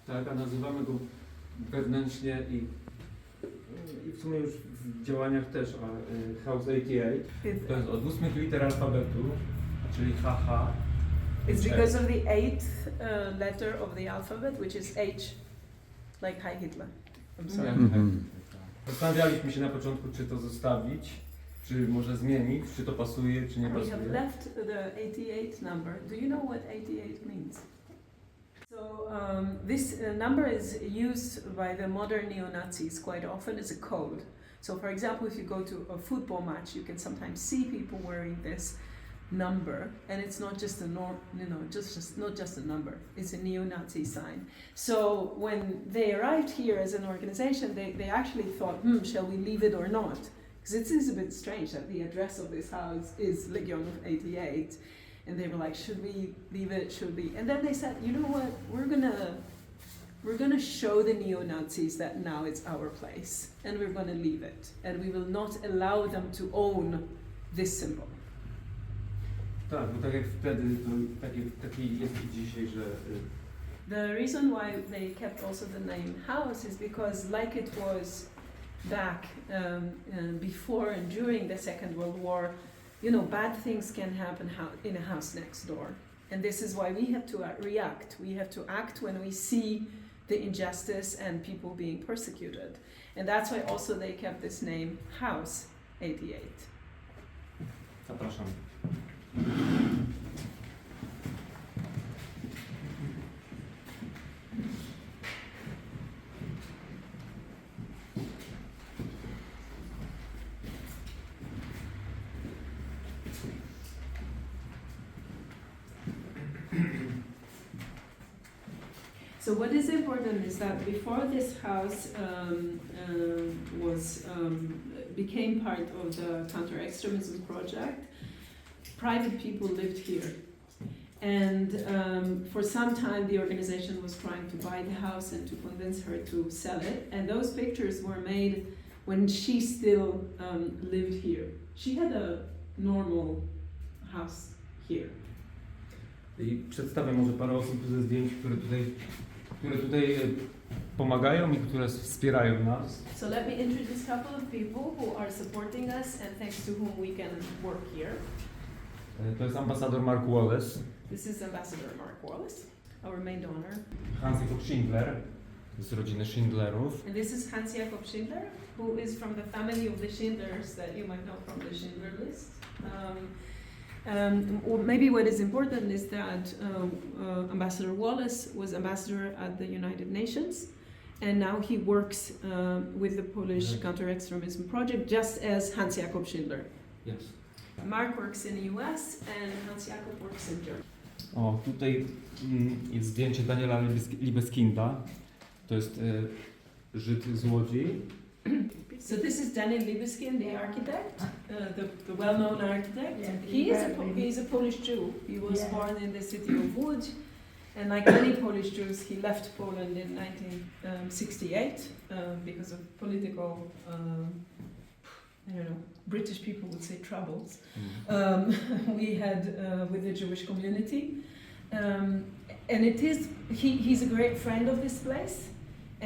Tak, a nazywamy go wewnętrznie i w sumie już w działaniach też House 88. To jest od 8 liter alfabetu, czyli HH. It's because of the eighth letter of the alphabet, which is H, like Heil Hitler. I'm sorry. Zastanawialiśmy się na początku, czy to zostawić, czy może zmienić, czy to pasuje, czy nie We have pasuje. left the 88 number. Do you know what 88 means? So this number is used by the modern neo-Nazis quite often as a code. So for example, if you go to a football match, you can sometimes see people wearing this number, and it's not just a not just a number. It's a neo-Nazi sign. So when they arrived here as an organization, they actually thought, shall we leave it or not? Because it is a bit strange that the address of this house is Legion of 88, and they were like, should we leave it? Should we? And then they said, you know what? We're gonna show the neo-Nazis that now it's our place, and we're gonna leave it, and we will not allow them to own this symbol. Tak, bo tak jak wtedy, to taki jest i dzisiaj, że... The reason why they kept also the name house is because, like it was back before and during the Second World War, you know, bad things can happen in a house next door. And this is why we have to react. We have to act when we see the injustice and people being persecuted. And that's why also they kept this name House 88. Zapraszam. So what is important is that before this house became part of the counter-extremism project, private people lived here. And for some time the organization was trying to buy the house and to convince her to sell it. And those pictures were made when she still lived here. She had a normal house here. I przedstawię może parę osób ze zdjęć, które tutaj pomagają i które wspierają nas. So let me introduce a couple of people who are supporting us and thanks to whom we can work here. To jest ambasador Mark Wallace. This is Ambassador Mark Wallace, our main donor. Hans Jakob Schindler, z rodziny Schindlerów. And this is Hans Jakob Schindler, who is from the family of the Schindlers that you might know from the Schindler list. Or maybe what is important is that Ambassador Wallace was ambassador at the United Nations, and now he works with the Polish counter-extremism project, just as Hans Jakob Schindler. Yes. Mark works in the US and Hans Jakob works in Germany. O, tutaj jest zdjęcie Daniela Libeskinda. To jest Żyd z Łodzi. So this is Daniel Libeskind, the architect, the well-known architect. Yeah, he is a Polish Jew. He was born in the city of Łódź, and like many Polish Jews, he left Poland in 1968 because of political, British people would say troubles. We had with the Jewish community, and he's a great friend of this place.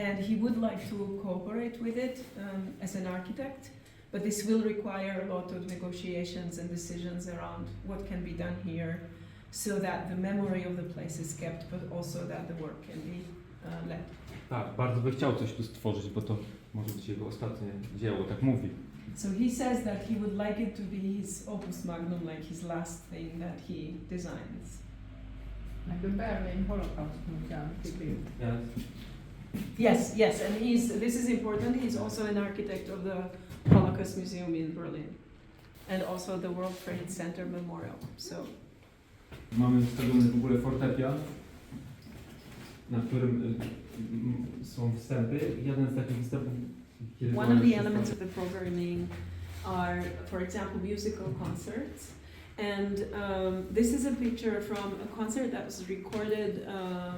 And he would like to cooperate with it as an architect, but this will require a lot of negotiations and decisions around what can be done here so that the memory of the place is kept, but also that the work can be led. Tak, bardzo by chciał coś tu stworzyć, bo to może być jego ostatnie dzieło, tak mówi. So he says that he would like it to be his opus magnum, like his last thing that he designs. Like the Berlin Holocaust Museum. Yes. Yes, and this is important, he's also an architect of the Holocaust Museum in Berlin and also the World Trade Center Memorial. So Mamy wstawiony w ogóle fortepian, na którym są wstępy. Jeden z takich wstępów... One of the elements of the programming are, for example, musical concerts. And this is a picture from a concert that was recorded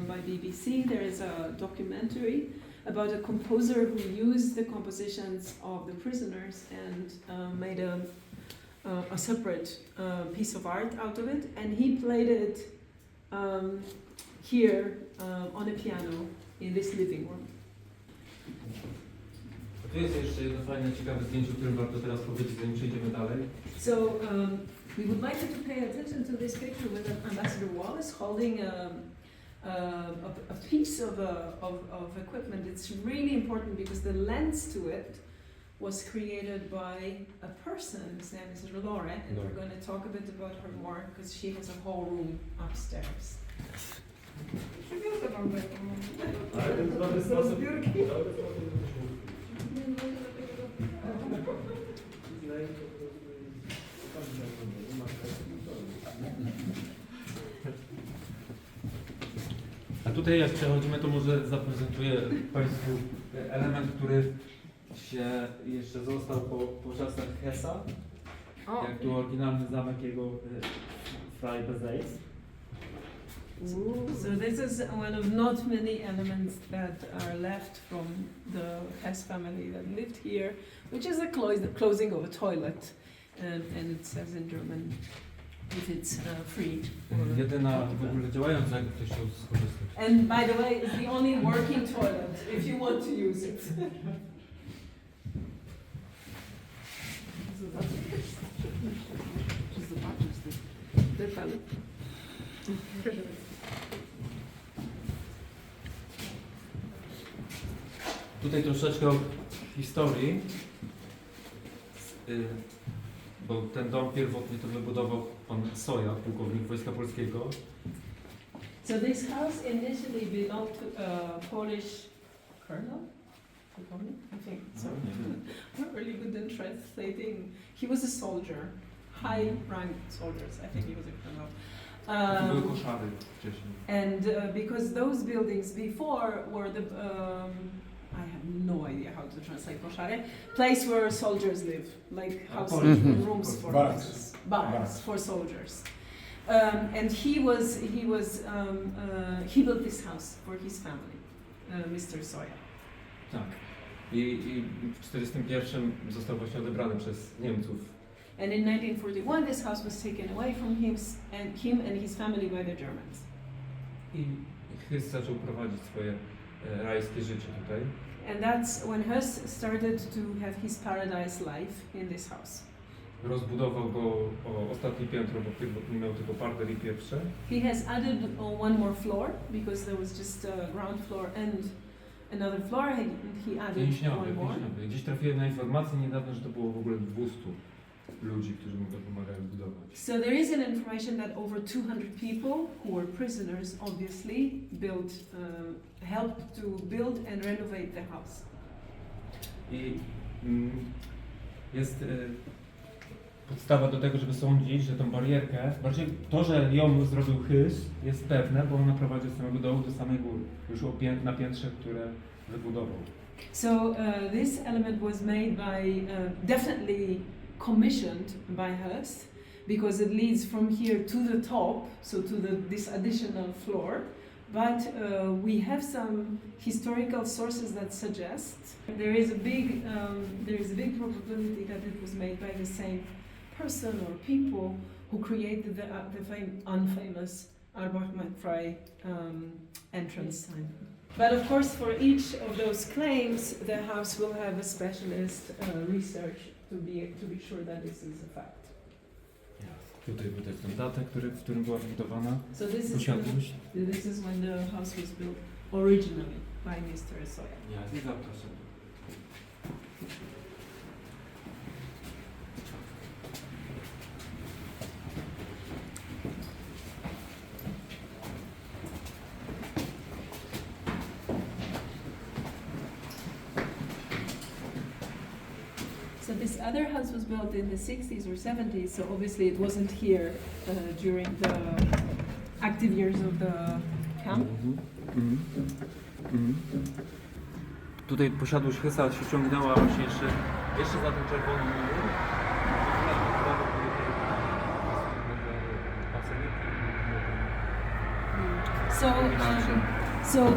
by BBC. There is a documentary about a composer who used the compositions of the prisoners and made a separate piece of art out of it. And he played it here on a piano in this living room. Tu jest jeszcze jedno fajne, ciekawe zdjęcie, o którym warto teraz powiedzieć, zanim przejdziemy dalej. So we would like you to pay attention to this picture with Ambassador Wallace holding a piece of equipment. It's really important because the lens to it was created by a person. His name is Lore, and we're going to talk a bit about her more because she has a whole room upstairs. Przywiozę wam tego. Ale ten dobry sposób. A tutaj jak przechodzimy, to może zaprezentuję Państwu element, który się jeszcze został po czasach Hössa. Jak tu oryginalny zamek jego Frei Bezeis. So this is one of not many elements that are left from the Hess family that lived here, which is the closing of a toilet, and it says in German if it's free. Jedyna w ogóle działająca, jak ktoś chciał skorzystać. And by the way, it's the only working toilet if you want to use it. Tutaj troszeczkę o historii, bo ten dom pierwotnie to wybudował pan Soja, pułkownik Wojska Polskiego. So this house initially belonged to a Polish colonel. I think so. Not really good in translating. He was a soldier, high-ranked soldiers. I think he was a colonel. Były koszary wcześniej. And because those buildings before were the, I have no idea how to translate koszary, place where soldiers live, like houses, rooms for barracks for soldiers. And he built this house for his family, Mr. Soja. Tak. I w 1941 został właśnie odebrany przez Niemców. And in 1941 this house was taken away from him and his family by the Germans. I Höss zaczął prowadzić swoje rajskie życie tutaj. And that's when Höss started to have his paradise life in this house. Rozbudował go o ostatnie piętro, bo pierwotnie miał tylko parter i pierwsze. He has added one more floor because there was just a ground floor and another floor, and he added one more. Gdzieś trafiłem na informację niedawno, że to było w ogóle 200 ludzi, którzy mu to pomagali budować. So there is an information that over 200 people who were prisoners obviously helped to build and renovate the house. I jest podstawa do tego, żeby sądzić, że tą barierkę, bardziej to, że ją zrobił Höss, jest pewne, bo ona prowadzi od samego dołu do samej góry, już na piętrze, które wybudował. So this element was made by, definitely commissioned by Höss, because it leads from here to the top, so to this additional floor. But we have some historical sources that suggest there is a big probability that it was made by the same person or people who created the unfamous Arbeit-Frei entrance sign. But of course, for each of those claims, the house will have a specialist research to be sure that this is a fact. Tutaj widać ten datę, w którym była wybudowana So this posiadłość. is when the house was built originally by Mr. Soja. Ja, i zapraszam. So this other house was built in the 60s or 70s, so obviously it wasn't here during the active years of the camp. Tutaj posiadłość Hössa się ciągnęła właśnie jeszcze za ten czerwony mur. So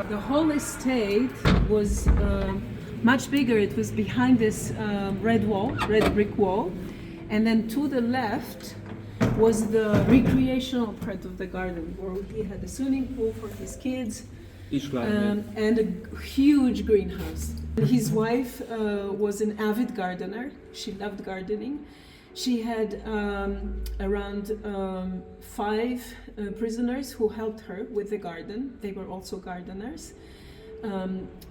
the whole estate was much bigger. It was behind this red brick wall, and then to the left was the recreational part of the garden, where he had a swimming pool for his kids, I szklarnie. and a huge greenhouse. His wife was an avid gardener. She loved gardening. She had around 5 prisoners who helped her with the garden. They were also gardeners.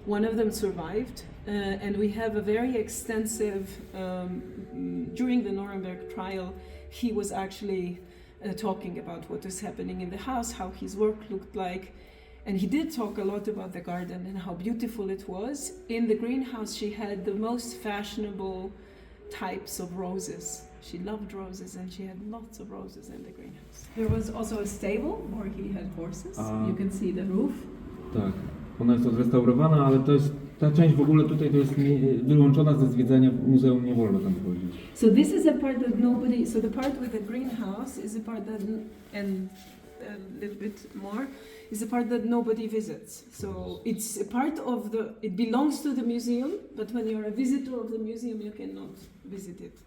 One of them survived, and we have a very extensive, during the Nuremberg trial, he was actually talking about what was happening in the house, how his work looked like. And he did talk a lot about the garden and how beautiful it was. In the greenhouse, she had the most fashionable types of roses. She loved roses and she had lots of roses in the greenhouse. There was also a stable where he had horses. You can see the roof. Tak, ona jest odrestaurowana, ale to jest, ta część w ogóle tutaj to jest wyłączona ze zwiedzania muzeum, nie wolno tam chodzić. So this is a part that nobody, so the part with the greenhouse is a part that, and a little bit more, is a part that nobody visits. So it's a part of the, it belongs to the museum, but when you're a visitor of the museum, you cannot visit it.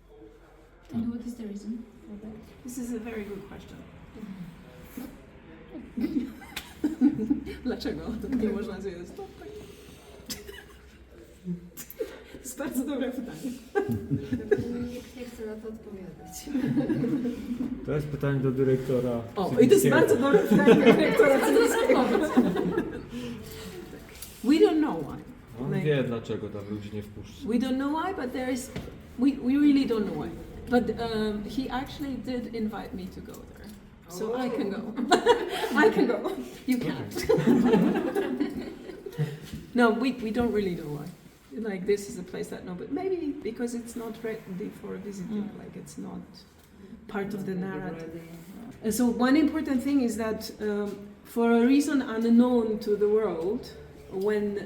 And what is the reason for that? This is a very good question. Dlaczego nie można zjeść? To jest bardzo dobre pytanie. Nikt nie chce na to odpowiadać. To jest pytanie do dyrektora. O, i to jest bardzo dobre pytanie do dyrektora Cyryckiego. We don't know why. On wie, dlaczego tam ludzi nie wpuszcza. We don't know why, but there is, we really don't know why. But he actually did invite me to go there. So I can go. I can go. You can't. No, we don't really know why. Like this is a place that no, but maybe because it's not ready for visiting, like it's not part of the narrative. And so one important thing is that for a reason unknown to the world, when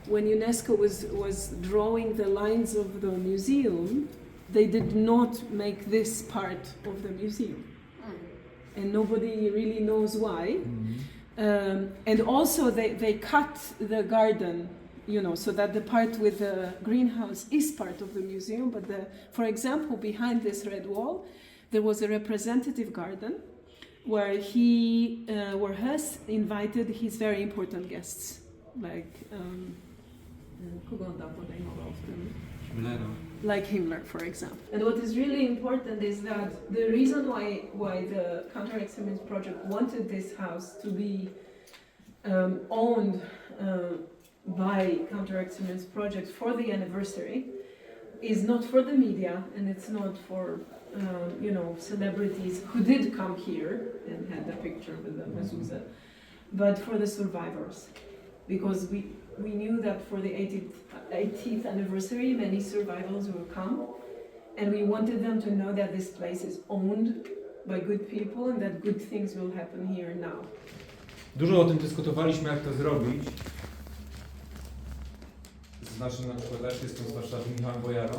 UNESCO was drawing the lines of the museum, they did not make this part of the museum. And nobody really knows why. And also they cut the garden, you know, so that the part with the greenhouse is part of the museum, but for example, behind this red wall, there was a representative garden where where Höss invited his very important guests, like like Himmler, for example. And what is really important is that the reason why the Counter-Extremism Project wanted this house to be owned by Counter-Extremism Project for the anniversary is not for the media, and it's not for celebrities who did come here and had a picture with the mezuzah, but for the survivors, because we knew that for the 80th anniversary many survivors will come, and we wanted them to know that this place is owned by good people and that good things will happen here now. Dużo o tym dyskutowaliśmy, jak to zrobić. Z naszym na przykład artystą z Warszawy, Michałem Bojarą.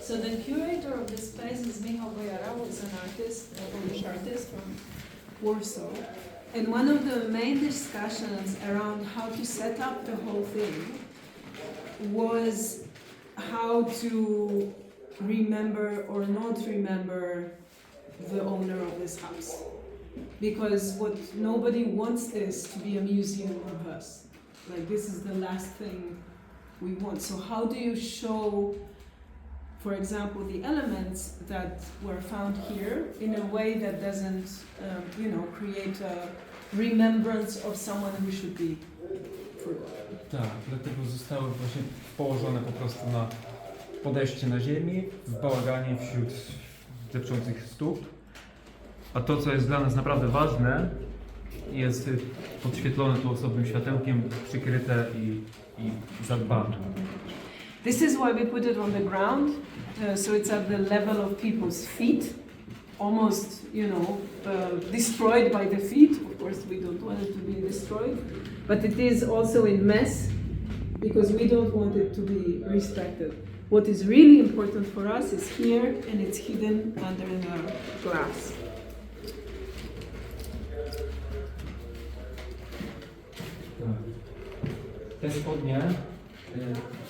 So the curator of this place is Michał Bojara, who is an artist, a Polish artist from Warsaw. And one of the main discussions around how to set up the whole thing was how to remember or not remember the owner of this house. Because nobody wants this to be a museum of us. Like, this is the last thing we want. So how do you show, for example, the elements that were found here in a way that doesn't, create a remembrance of someone who should be forgotten? Tak, dlatego zostały właśnie położone po prostu na podejście na ziemi, w bałaganie wśród depczących stóp. A to, co jest dla nas naprawdę ważne, jest podświetlone tu osobnym światełkiem, przykryte i zadbane. This is why we put it on the ground, so it's at the level of people's feet, almost, destroyed by the feet. Of course, we don't want it to be destroyed, but it is also in mess because we don't want it to be respected. What is really important for us is here, and it's hidden under the glass. Te spodnie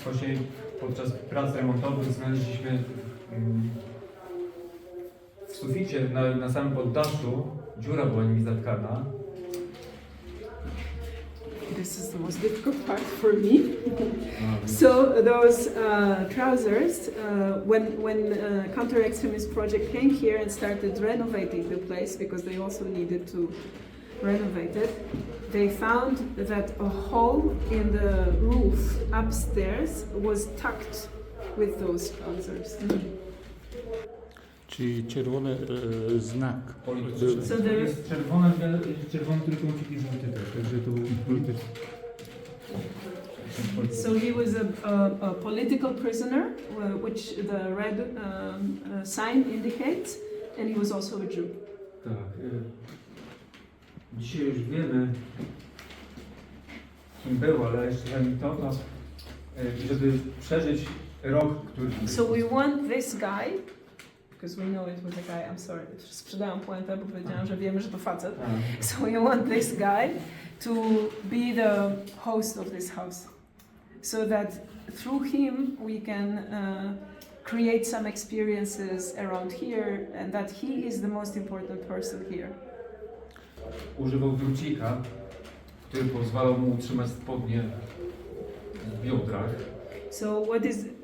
właśnie podczas prac remontowych znaleźliśmy w suficie, na samym poddaszu. Dziura była nimi zatkana this is the most difficult part for me. So those trousers, when counter-extremist project came here and started renovating the place, because they also needed to renovate it, they found that a hole in the roof upstairs was tucked with those trousers. Czyli czerwony znak. So there Jest czerwony trójkącik i żółty też, także to był polityczny. So he was a political prisoner, which the red sign indicates, and he was also a Jew. Tak. Dzisiaj już wiemy, kim był, ale jeszcze zanim to, żeby przeżyć rok, który... So we want this guy, because we know it was a guy, I'm sorry, sprzedałam puentę, bo powiedziałam, że wiemy, że to facet. So we want this guy to be the host of this house, so that through him we can create some experiences around here, and that he is the most important person here. Używał drucika, który pozwalał mu utrzymać spodnie w biodrach.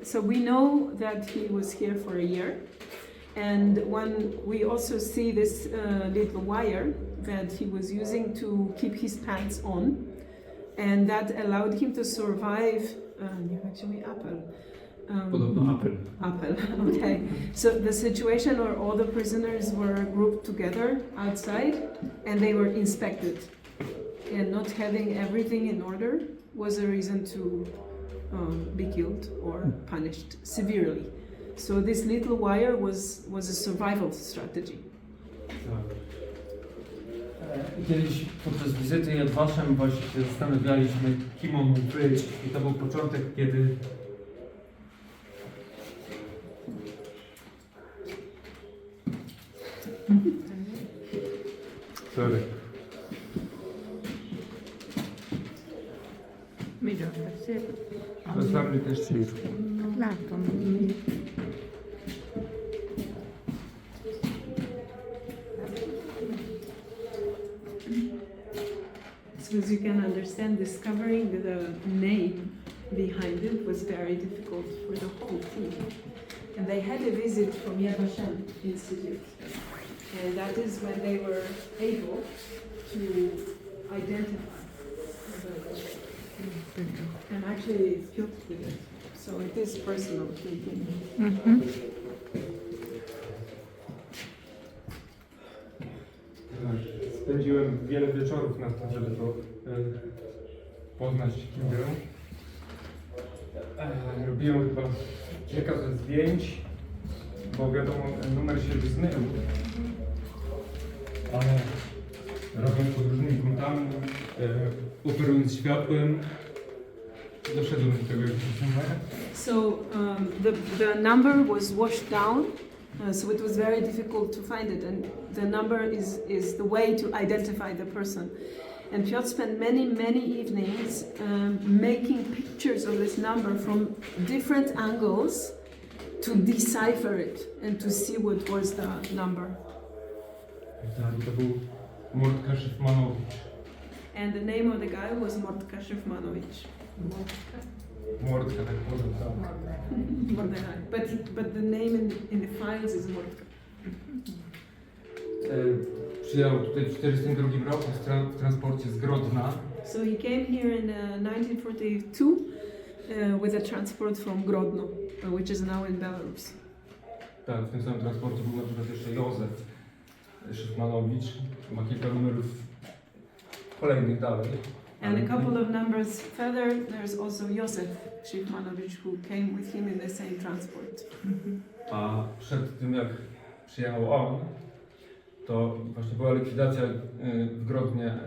So we know that he was here for a year, and we also see this little wire that he was using to keep his pants on, and that allowed him to survive. Actually, Podobno apel. Apple. Okay. So the situation where all the prisoners were grouped together outside and they were inspected, and not having everything in order was a reason to be killed or punished severely. So this little wire was a survival strategy. Tak. Kiedyś podczas wizyty Yad Vashem właśnie się zastanawialiśmy, kim on mógł być, i to był początek, kiedy sorry. Middle, that's it. To family też Lato. So as you can understand, discovering the name behind it was very difficult for the whole team. And they had a visit from Yad Vashem Institute. And that is when they were able to identify and actually killed with it. So it is personal thinking. Spędziłem wiele wieczorów na tym, żeby to poznać, kim był. Robiłem chyba kilka ze zdjęć, bo wiadomo, numer się zmył. Ale robiąc pod różnymi kątami, operując światłem, doszedłem do tego, jak to się numer. So the number was washed down, so it was very difficult to find it, and the number is the way to identify the person. And Piotr spent many evenings making pictures of this number from different angles to decipher it and to see what was the number. Tak, to był Mordka Szyfmanowicz. And the name of the guy was Mordka Szyfmanowicz. Mordka, tak powiem. Mordechai. But the name in the files is Mordka. Przyjechał tutaj w 1942 roku w transporcie z Grodna. So he came here in 1942 with a transport from Grodno, which is now in Belarus. Tak, w tym samym transporcie był na przykład jeszcze Józef Szyfmanowicz. Ma kilka numerów kolejnych dalej. And a couple of numbers further, there's also Josef Szyfmanowicz who came with him in the same transport. A przed tym, jak przyjechał on, to właśnie była likwidacja w Grodnie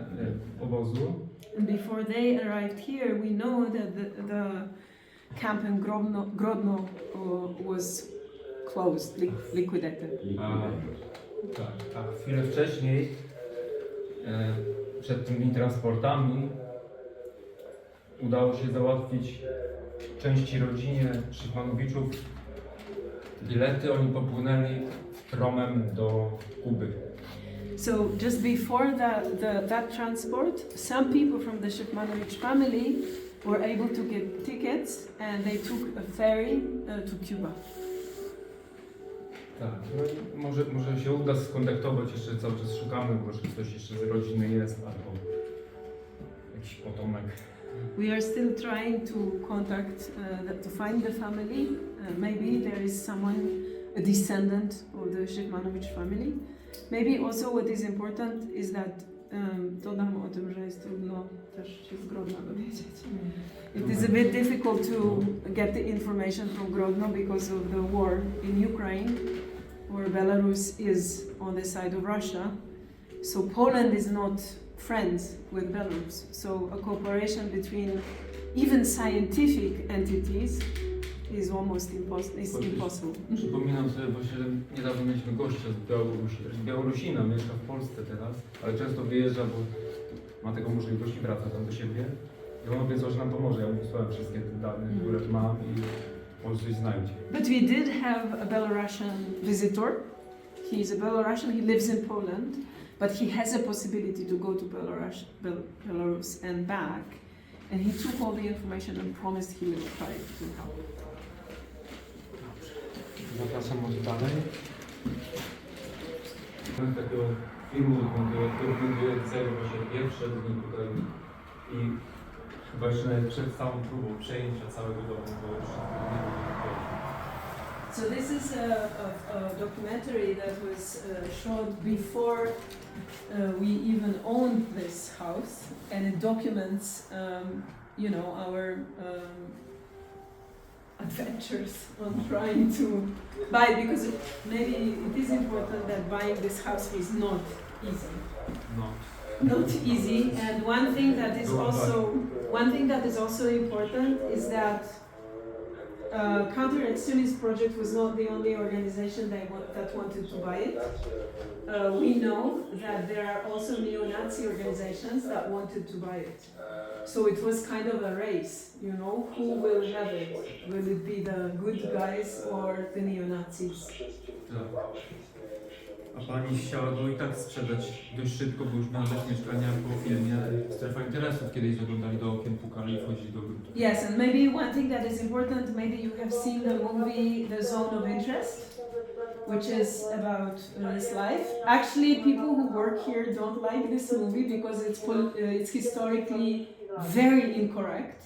obozu. And before they arrived here, we know that the camp in Grodno was closed, liquidated. A chwilę wcześniej, przed tymi transportami, udało się załatwić części rodzinie Szyfmanowiczów bilety. Oni popłynęli promem do Kuby. So just before that transport, some people from the Szymanovic family were able to get tickets and they took a ferry to Cuba. Tak, no i może się uda skontaktować, jeszcze cały czas szukamy, może ktoś jeszcze z rodziny jest, albo jakiś potomek. We are still trying to contact, to find the family. Maybe there is someone, a descendant of the Szymanovic family. Maybe also what is important is that, dodam o tym, że jest trudno też się z Grodna dowiedzieć. It is a bit difficult to get the information from Grodno because of the war in Ukraine, where Belarus is on the side of Russia. So Poland is not friends with Belarus. So a cooperation between even scientific entities is almost impossible. Przypominam sobie właśnie, że niedawno mieliśmy gościa z Białorusi. Białorusina mieszka w Polsce teraz, ale często wyjeżdża, bo ma tego możliwości, wraca tam do siebie. I on obiecał, że nam pomoże. Ja mu wysłałem wszystkie te dane, które mam i może coś znajdzie. But we did have a Belarusian visitor. He's a Belarusian, he lives in Poland, but he has a possibility to go to Belarus and back. And he took all the information and promised he will try to help. Zapraszam może dalej. Mamy takiego filmu dokumentującego właśnie pierwsze dni tutaj i chyba jeszcze nawet przed całą próbą przejęcia całego domu, bo już So this is a documentary that was shot before we even owned this house, and it documents, you know, our adventures on trying to buy it, because maybe it is important that buying this house is not easy. no. Not easy, and one thing that is also important is that Counter-Extremist Project was not the only organization that wanted to buy it. We know that there are also neo-Nazi organizations that wanted to buy it. So it was kind of a race, you know, who will have it? Will it be the good guys or the neo-Nazis? Tak. A pani chciała go i tak sprzedać dość szybko, bo już miała dać mieszkania po filmie Strefa Interesów, kiedyś zaglądali do okien, pukali i wchodzili do gruntu. Yes, and maybe one thing that is important, maybe you have seen the movie The Zone of Interest, which is about this life. Actually, people who work here don't like this movie because it's historically very incorrect.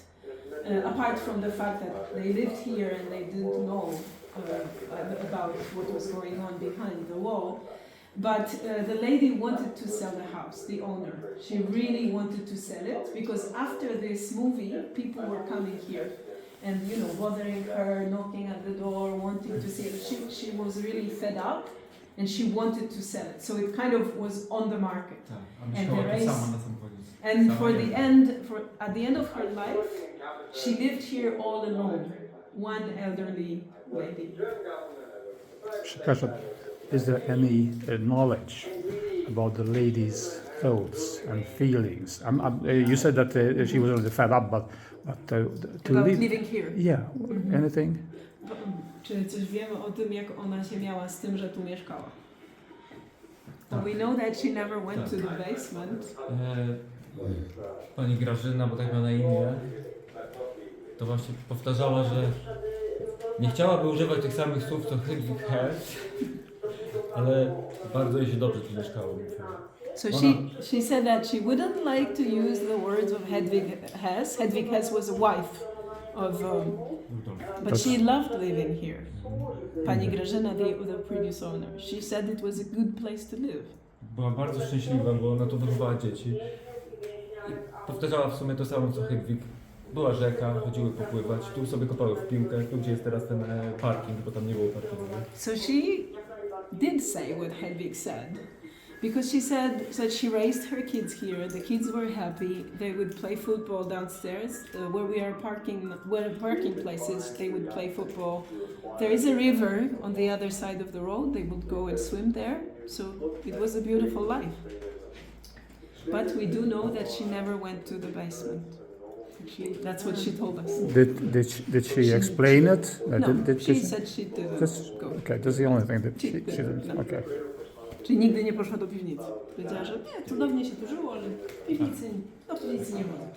Apart from the fact that they lived here and they didn't know about what was going on behind the wall. But the lady wanted to sell the house, the owner. She really wanted to sell it because after this movie, people were coming here and, you know, bothering her, knocking at the door, wanting to see it. She was really fed up and she wanted to sell it. So it kind of was on the market. Tak, a mieszkała tu sama na sam koniec. And at the end of her life, she lived here all alone. One elderly lady. Przepraszam, is there any knowledge about the lady's thoughts and feelings? You said that she was really fed up, but to About live, living here. yeah, anything? Czy coś wiemy o tym, jak ona się miała z tym, że tu mieszkała? Tak. We know that she never went to the basement. Pani Grażyna, bo tak miała na imię, to właśnie powtarzała, że nie chciałaby używać tych samych słów co Hedwig Höss, ale bardzo jej się dobrze tu mieszkało. So she said that she wouldn't like to use the words of Hedwig Höss. Hedwig Höss was a wife of, but she loved living here. Pani Grażyna, the previous owner, she said it was a good place to live. Była bardzo szczęśliwa, bo ona tu wychowała dzieci. I powtarzała w sumie to samo co Hedwig. Była rzeka, chodziły popływać, tu sobie kopały w piłkę, tu gdzie jest teraz ten parking, bo tam nie było parkingu. So she did say what Hedwig said, because she said that she raised her kids here. The kids were happy. They would play football downstairs, where parking places. They would play football. There is a river on the other side of the road. They would go and swim there. So it was a beautiful life. But we do know that she never went to the basement. That's what she told us. Did she explain it? No, Did she said she didn't go. Okay, that's the only thing that she didn't. No. Okay. Czyli nigdy nie poszła do piwnicy. Powiedziała, że nie, cudownie się tu żyło, ale do piwnicy nie chodzę.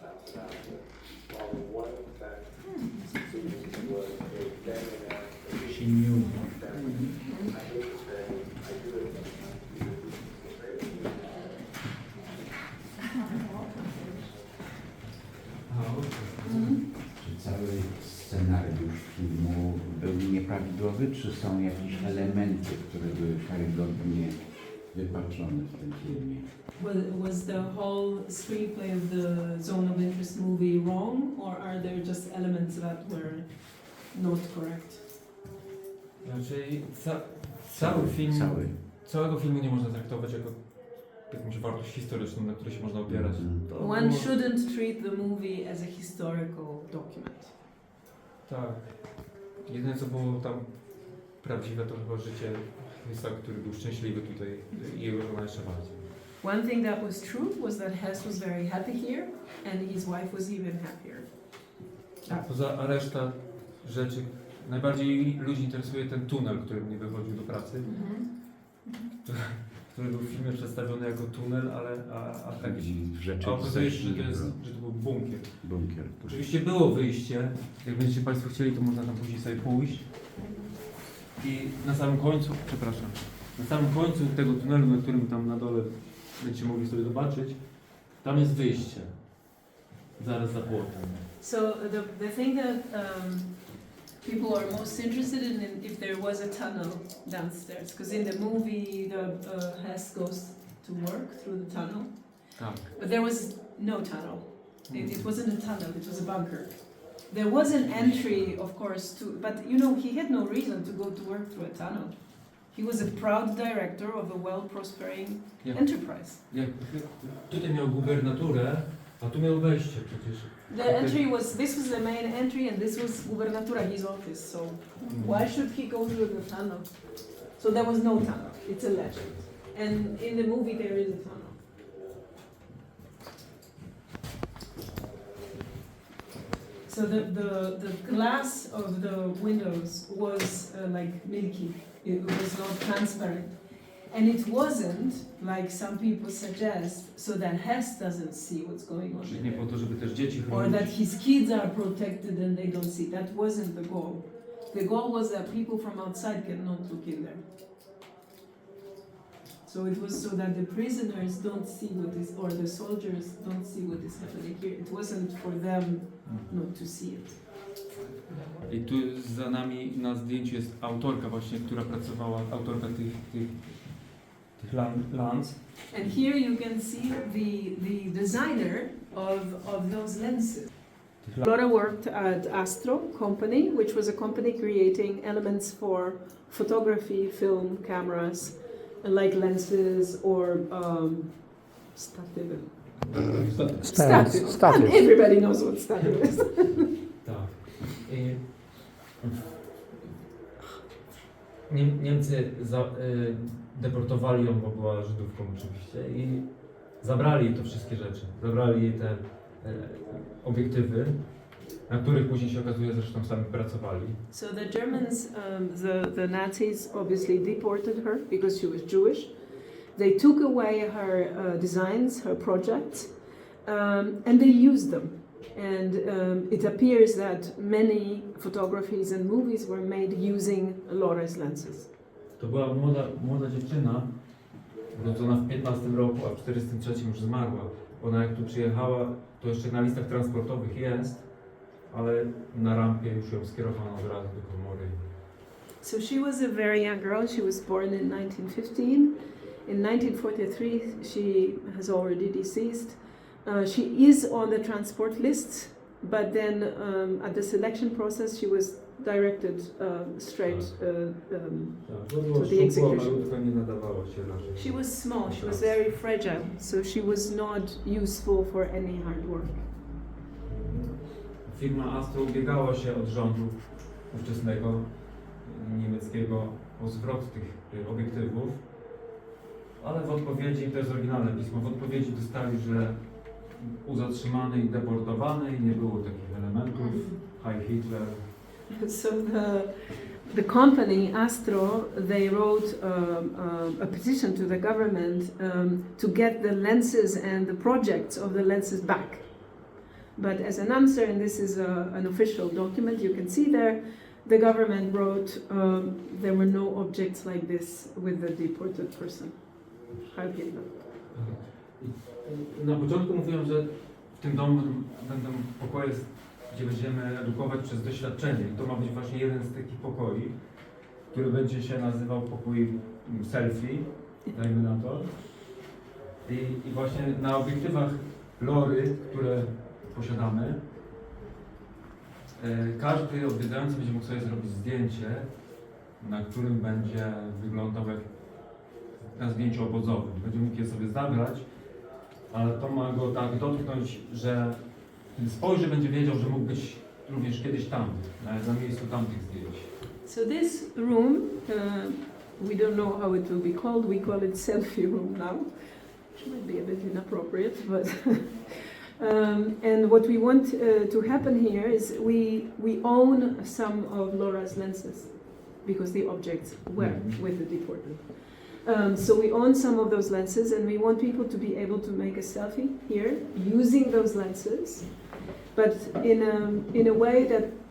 Czy cały scenariusz filmu był nieprawidłowy, czy są jakieś elementy, które były karygodnie wypaczone w tym filmie? Was the whole screenplay of the Zone of Interest movie wrong, or are there just elements that were not correct? Znaczy, cały film, całego filmu nie można traktować jako jakąś wartość historyczną, na której się można opierać. To One było- shouldn't treat the movie as a historical document. Tak. Jedyne co było tam prawdziwe to chyba życie Hessa, który był szczęśliwy tutaj i jego żona jeszcze bardziej. One thing that was true was that Hess was very happy here, and his wife was even happier. Tak. A reszta rzeczy, najbardziej ludzi interesuje ten tunel, który nie wychodził do pracy, który był w filmie przedstawiony jako tunel, a tak a okazuje się, że to był bunkier. Bunkier. Oczywiście było wyjście, jak będziecie Państwo chcieli, to można tam później sobie pójść. I na samym końcu, na samym końcu tego tunelu, na którym tam na dole będziecie mogli sobie zobaczyć, tam jest wyjście. Zaraz za płotem. So the thing that people are most interested in if there was a tunnel downstairs, because in the movie the Hess goes to work through the tunnel, Tak. but there was no tunnel. It wasn't a tunnel, it was a bunker. There was an entry, of course, but you know, he had no reason to go to work through a tunnel. He was a proud director of a well-prospering enterprise. Jak tutaj miał gubernaturę, a tu miał wejście przecież. The entry was, this was the main entry and this was gubernatura, his office, so why should he go through the tunnel? So there was no tunnel, it's a legend. And in the movie there is a tunnel. So the glass of the windows was like milky, it was not transparent. And it wasn't, like some people suggest, so that Hess doesn't see what's going on Czyli in nie there. po to, żeby też dzieci Or that chronić. his kids are protected and they don't see. That wasn't the goal. The goal was that people from outside cannot look in there. So it was so that the prisoners don't see what is, or the soldiers don't see what is happening here. It wasn't for them not to see it. I tu za nami na zdjęciu jest autorka właśnie, która pracowała, autorka tych lans. And here you can see the designer of those lenses. Laura worked at Astro Company, which was a company creating elements for photography, film, cameras, like lenses or stative. Stative. Everybody knows what stative is. Tak. Niemcy deportowali ją, bo była Żydówką oczywiście, i zabrali jej to wszystkie rzeczy. Zabrali jej te obiektywy, na których później się okazuje, zresztą sami pracowali. So the Germans, the Nazis obviously deported her because she was Jewish. They took away her designs, her projects, and they used them. And it appears that many photographies and movies were made using Laura's lenses. To była młoda dziewczyna, urodzona w 15 roku, a w 43 już zmarła. Ona jak tu przyjechała, to jeszcze na listach transportowych jest, ale na rampie już ją skierowano od razu do komory. So she was a very young girl. She was born in 1915. In 1943, she has already deceased. She is on the transport list, but then at the selection process, she was directed straight to the execution. Nie nadawała się raczej. She was small, she was very fragile, so she was not useful for any hard work. Firma Astro ubiegała się od rządu ówczesnego niemieckiego o zwrot tych obiektywów, ale w odpowiedzi, to jest oryginalne pismo, w odpowiedzi dostali, że u zatrzymanej i deportowanej nie było takich elementów. Heil Hitler. So the company Astro, they wrote a petition to the government to get the lenses and the projects of the lenses back. But as an answer, and this is an official document you can see there, the government wrote there were no objects like this with the deported person. Na początku mówiłem, że w tym domu będą pokoje, gdzie będziemy edukować przez doświadczenie. I to ma być właśnie jeden z takich pokoi, który będzie się nazywał pokój selfie, dajmy na to. I właśnie na obiektywach Lory, które posiadamy, każdy odwiedzający będzie mógł sobie zrobić zdjęcie, na którym będzie wyglądał jak na zdjęciu obozowym. Będzie mógł je sobie zabrać, ale to ma go tak dotknąć, że kiedy spojrzy, będzie wiedział, że mógł być również kiedyś tam, na miejscu tamtych zdjęć. So this room, we don't know how it will be called. We call it selfie room now, which might be a bit inappropriate, but and what we want to happen here is we own some of Laura's lenses because the objects were with the deported. So we own some of those lenses, and we want people to be able to make a selfie here using those lenses, but in a way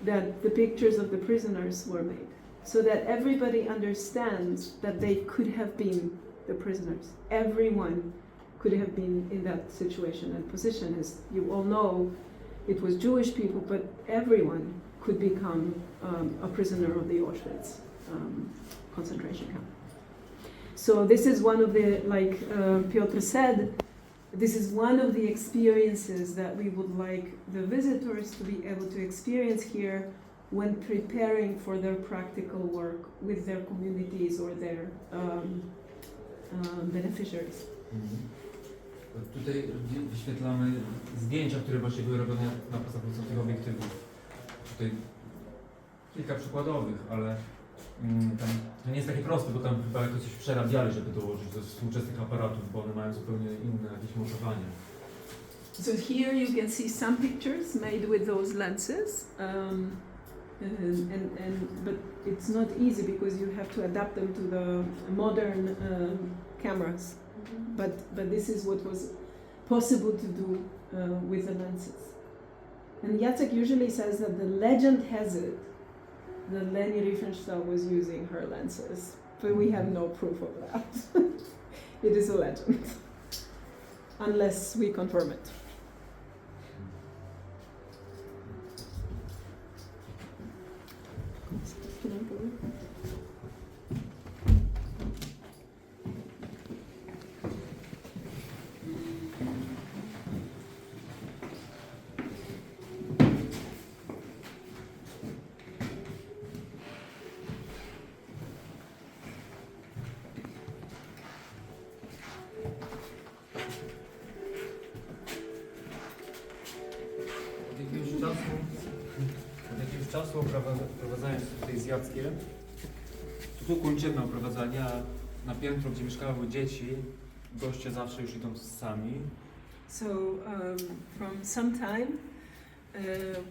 that the pictures of the prisoners were made, so that everybody understands that they could have been the prisoners. Everyone could have been in that situation and position. As you all know, it was Jewish people, but everyone could become a prisoner of the Auschwitz concentration camp. So this is one of the, like Piotr said, this is one of the experiences that we would like the visitors to be able to experience here when preparing for their practical work with their communities or their beneficiaries. Tutaj wyświetlamy zdjęcia, które właśnie były robione na podstawie tych obiektywów. Tutaj kilka przykładowych, ale tam, to nie jest takie proste, bo tam chyba jakoś coś przerabiali, żeby dołożyć do współczesnych aparatów, bo one mają zupełnie inne jakieś mocowanie. So here you can see some pictures made with those lenses, but it's not easy because you have to adapt them to the modern cameras. But this is what was possible to do with the lenses. And Jacek usually says that the legend has it that Leni Riefenstahl was using her lenses, but we have no proof of that. It is a legend, unless we confirm it. Can I go? Od jakiegoś czasu oprowadzając tutaj z Jackiem, tu kończymy oprowadzanie, a na piętro, gdzie mieszkały dzieci, goście zawsze już idą sami. So from some time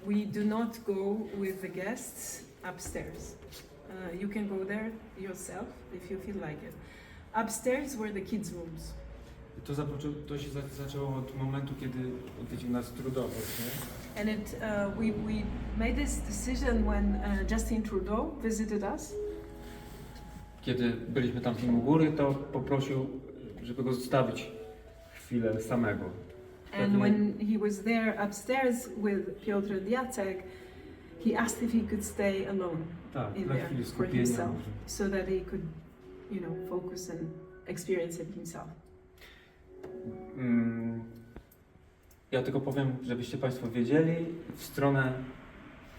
we do not go with the guests upstairs. You can go there yourself if you feel like it. Upstairs were the kids' rooms. To się zaczęło od momentu, kiedy odwiedził nas Trudeau, nie? And we made this decision when Justin Trudeau visited us. Kiedy byliśmy tam u góry, to poprosił, żeby go zostawić chwilę samego. And when he was there upstairs with Piotr and Jacek, he asked if he could stay alone in there for himself, so that he could, you know, focus and experience it himself. Ja tylko powiem, żebyście Państwo wiedzieli, w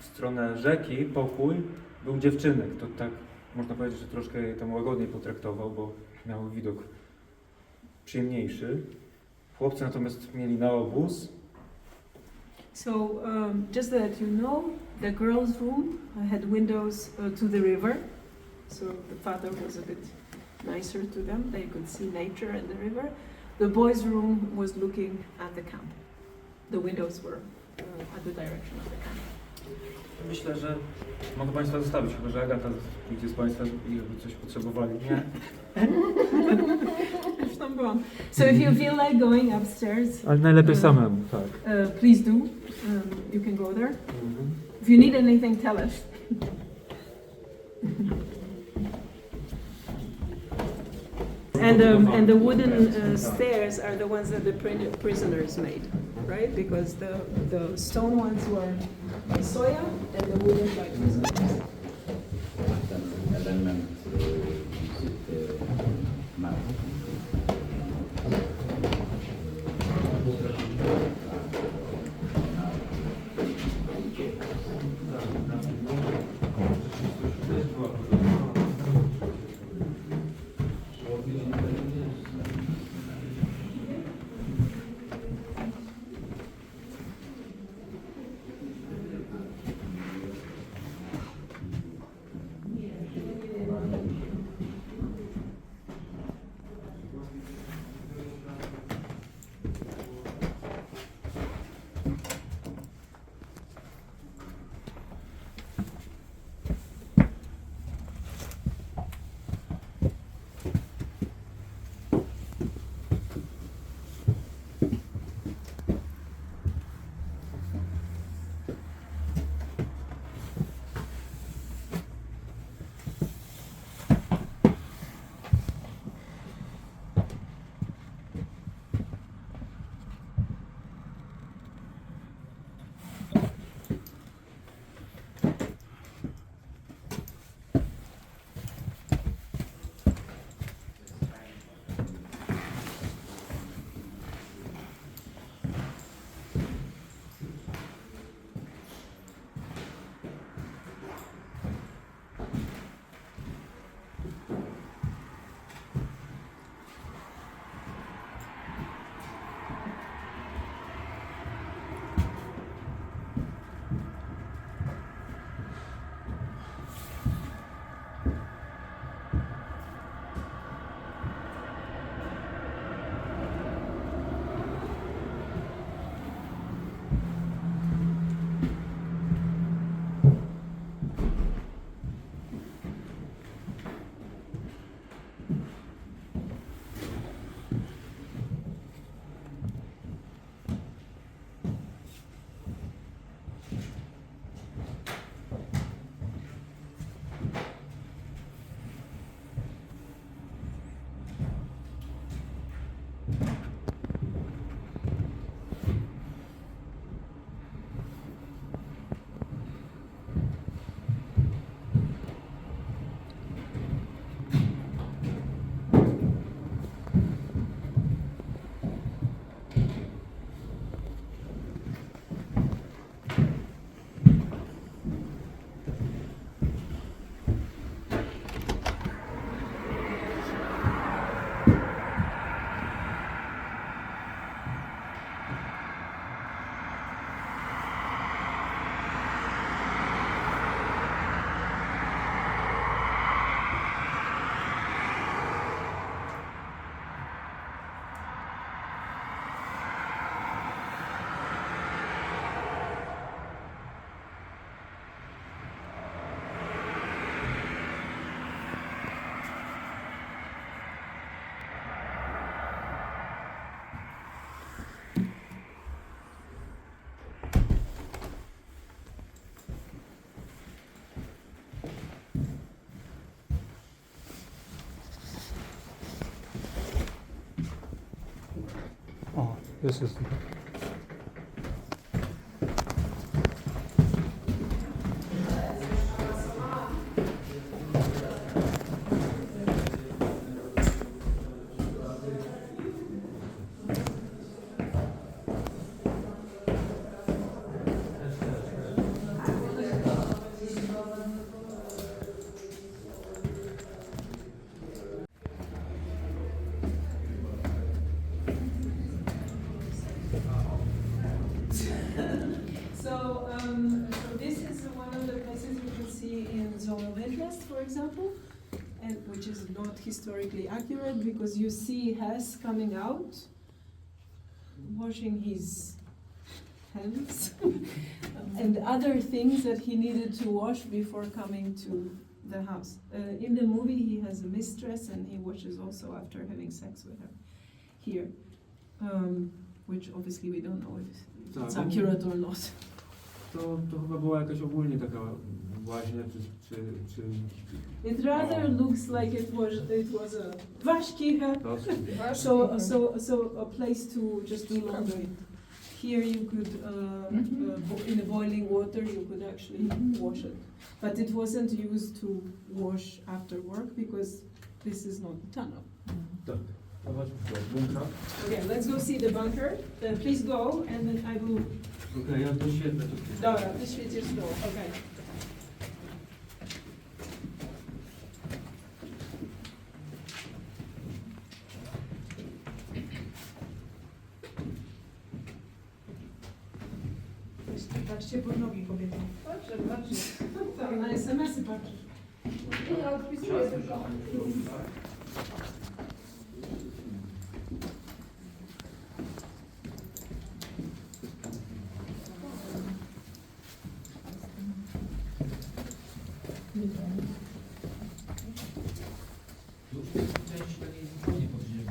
stronę rzeki, pokój, był dziewczynek. To tak można powiedzieć, że troszkę je tam łagodniej potraktował, bo miał widok przyjemniejszy. Chłopcy natomiast mieli na obóz. So just that you know, the girls' room had windows to the river, so the father was a bit nicer to them. They could see nature and the river. The boys' room was looking at the camp. The windows were at the direction of the camp. Myślę, że mogę Państwa zostawić, chyba że Agata pójdzie z Państwem i jakby coś potrzebowali. Nie? Już tam byłam. So if you feel like going upstairs, Ale najlepiej samemu, tak. please do. You can go there. If you need anything, tell us. And the wooden stairs are the ones that the prisoners made, right? Because the stone ones were by Soya and the wooden by prisoners. Ten element wizyty matki. Oh, this is. So this is one of the places you can see in Höss, for example, and which is not historically accurate because you see Höss coming out, washing his hands and other things that he needed to wash before coming to the house. In the movie, he has a mistress and he washes also after having sex with her here, which obviously we don't know if it's accurate or not. To chyba była jakaś ogólnie taka łaźnia, czy It rather looks like it was a waschküche, so a place to just do laundry. Here you could, in a boiling water, you could actually wash it. But it wasn't used to wash after work because this is not a tunnel. tak. To chodźmy do bunkra. Okay, let's go see the bunker. Please go and then I will... Okej, ja doświetlę to. Dobra, ty świecisz tu, okej. Patrzcie pod nogi kobiety. Patrzę. Tak, na SMS-y patrzysz. Ja odpisuję tylko. Część takiej zupełnie podziemnej.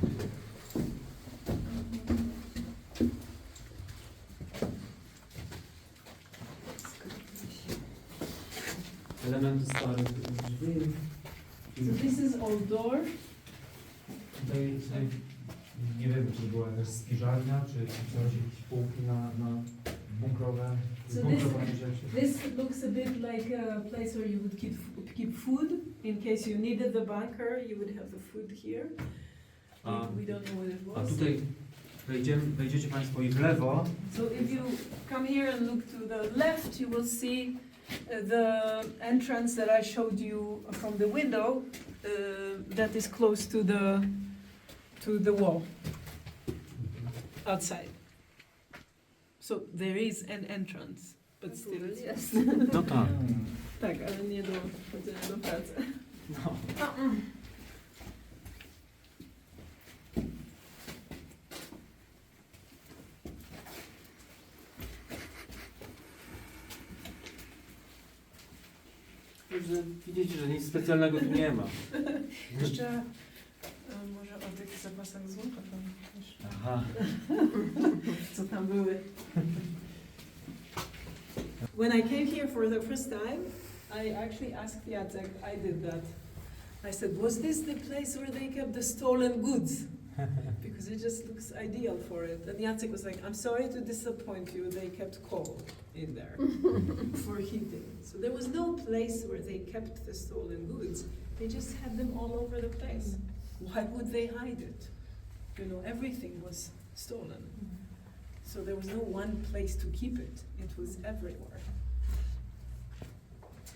Elementy starych drzwi. So this is all door. Tutaj nie wiem, czy była jakaś spiżarnia, czy coś, jakieś półki na bunkrowe. So bunkrowane rzeczy. This looks a bit like a place where you would keep food. In case you needed the bunker, you would have the food here. We don't know what it A was. tutaj wejdziecie Państwo i w lewo. So if you come here and look to the left, you will see the entrance that I showed you from the window. That is close to the wall outside. So there is an entrance, but still it's Yes. No tak. tak, ale nie do chodzenia do pracy. No. Że widzicie, że nic specjalnego tu nie ma. Jeszcze może o tych zapasach złota tam też, Aha. co tam były. When I came here for the first time, I actually asked Jacek, I did that. I said, was this the place where they kept the stolen goods? Because it just looks ideal for it. And Jacek was like, I'm sorry to disappoint you, they kept coal in there for heating. So there was no place where they kept the stolen goods. They just had them all over the place. Why would they hide it? You know, everything was stolen. So there was no one place to keep it. It was everywhere.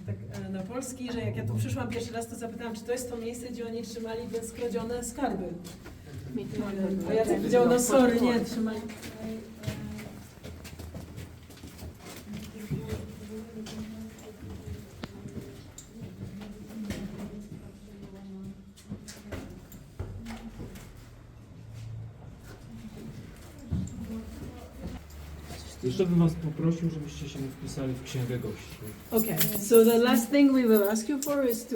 Tak na polski, że jak ja tu przyszłam pierwszy raz, to zapytałam, czy to jest to miejsce, gdzie oni trzymali te skradzione skarby. A Jacek powiedział, no sorry, nie, trzymali. Jeszcze bym Was poprosił, żebyście się wpisali w księgę gości. Okay, so the last thing we will ask you for is to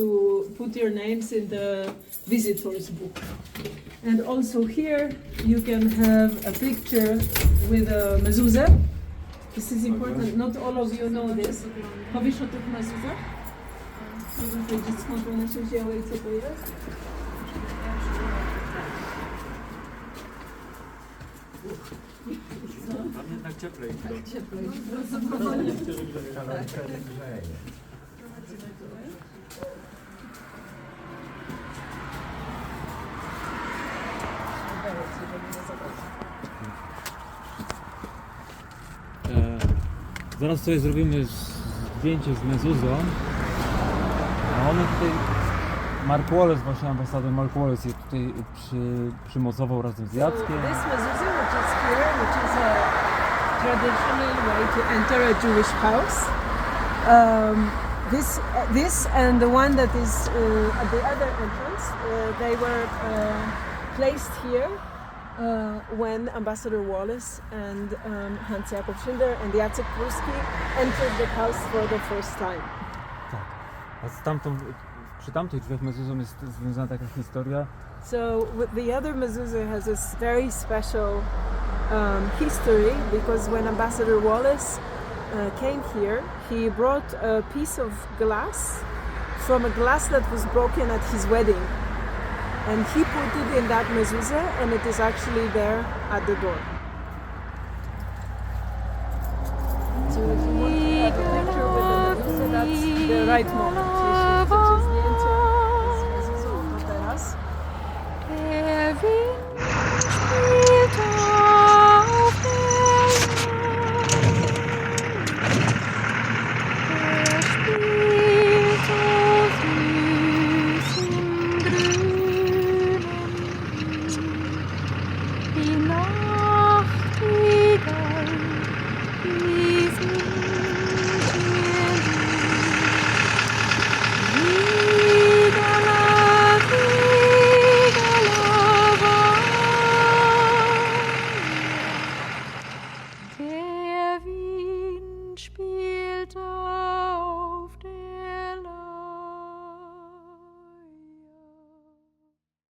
put your names in the visitors book. And also here you can have a picture with a mezuzah. This is important, not all of you know this. Powiesz o tych mezuzach? Żeby wiedzieć, skąd one się wzięły i co to jest? Tam jednak cieplej. Zaraz sobie zrobimy zdjęcie z mezuzą. A one tutaj, Mark Wallace, właśnie ambasador Mark Wallace je tutaj przymocował razem z Jackiem. So this mezuzah, which is here, which is a traditional way to enter a Jewish house. This and the one that is at the other entrance, they were placed here when Ambassador Wallace and Hans Jakob Schindler and Jacek Kurski entered the house for the first time. Tak. A przy tamtych drzwiach mezuzą jest związana taka historia. So the other mezuzah has a very special history because when Ambassador Wallace came here, he brought a piece of glass from a glass that was broken at his wedding. And he put it in that mezuzah and it is actually there at the door. So if you want to have a picture with the mezuzah, that's the right moment. You should put the entire mezuzah over teraz. Genau.